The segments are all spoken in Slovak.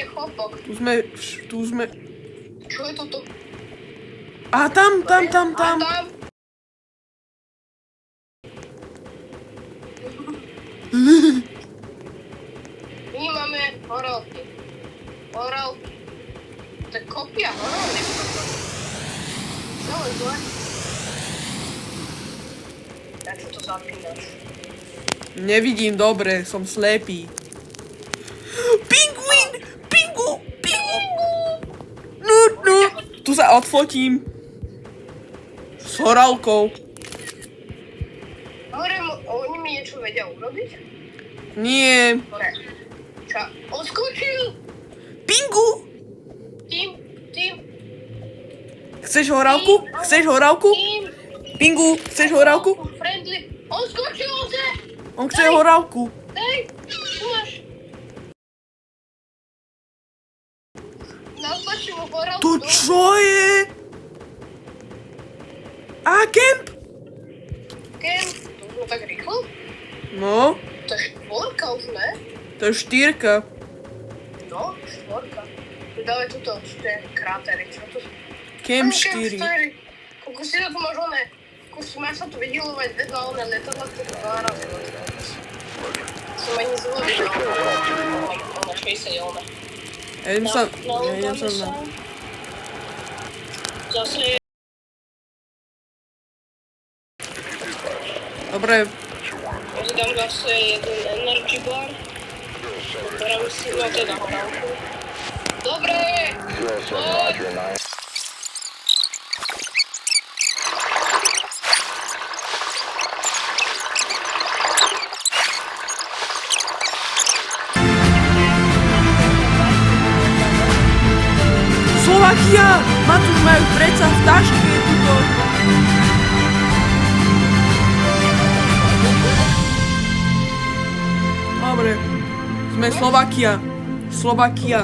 je chlopok. Tu sme. Čo je toto? A tam. A tam? My máme horálky. To je kopia horálky. Celé zle. Jak sa to zapínaš? Nevidím dobre, som slepý. Pingvín! Pingu! No. Tu sa odfotím. S horálkou. Hovorím, oni mi niečo vedia urobiť? Nie. Hore. Čo? Odskočil! Pingu! Tým. Chceš horálku? Tým. Pingu, chceš horálku? Friendly. Odskočil sa! On chce horálku. Hej, tu máš. Nastačil mu horálku. To čo je? A kemp? Ken, to bolo tak rýchlo? No, To je štvorka už, ne? to je 4. No, štvorka. Dávaj tuto, tie krátery, čo to? Kemp 4. Koľko si na to máš oné? Máš sa tu vyhýlovať vedľa oné letadla, to 2 razy. Som ani zvolil, ona 60 je oné. Ja idem sa na... Zase je... Dobre, Ja si dám zase jeden energy bar. Berám si na teda horálku. Dobre! Poď! Slovakia! Matúš majú predsa v taške tuto. Dobre, sme Slovakia.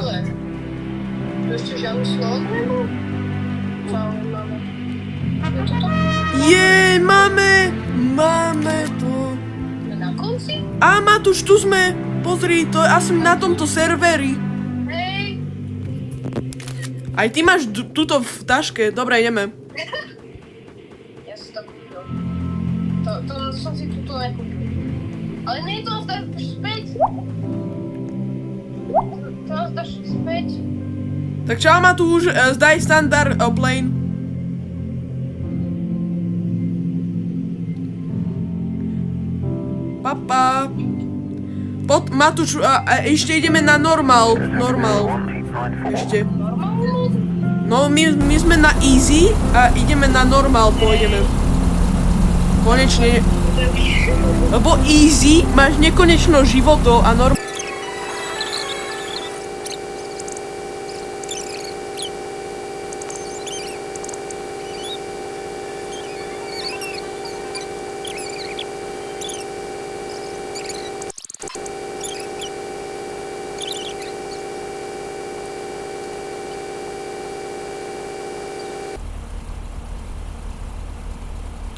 To ešte žiadnu Slovak nebol? Zaujímavé. Je to to? Máme to. Sme na konci? A Matúš, tu sme. Pozri, to je asi na tomto serveri. Hej! Aj ty máš tuto v taške. Dobre, ideme. Ja si to kúpil. To som si tuto nekúpil. Ale nie to nás dáš späť. To nás dáš späť. Tak čau Matúš, zdaj standard plane. Papa. Matúš, ešte ideme na normál. Ešte. Normálne? No, my sme na easy a ideme na normál, pôjdeme. Konečne. Lebo easy máš nekonečno životov a normál.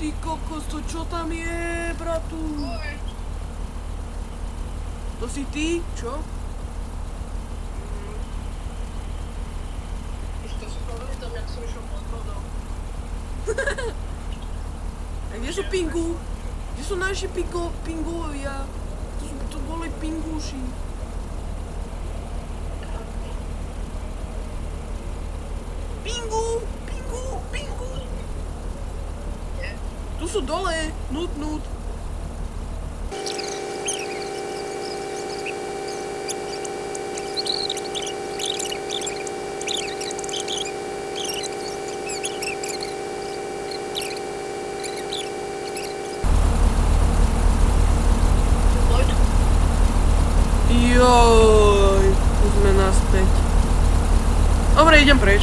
Ty kokos, to čo tam je, bratu? To si ty? Čo? Už to si pamätám, jak som išiel pod vodou. A kde sú pingu? Kde sú naši pingovia? To boli pinguši. Pingu! Tu sú dole, nut. Joj, tu sme naspäť. Dobre, idem preč.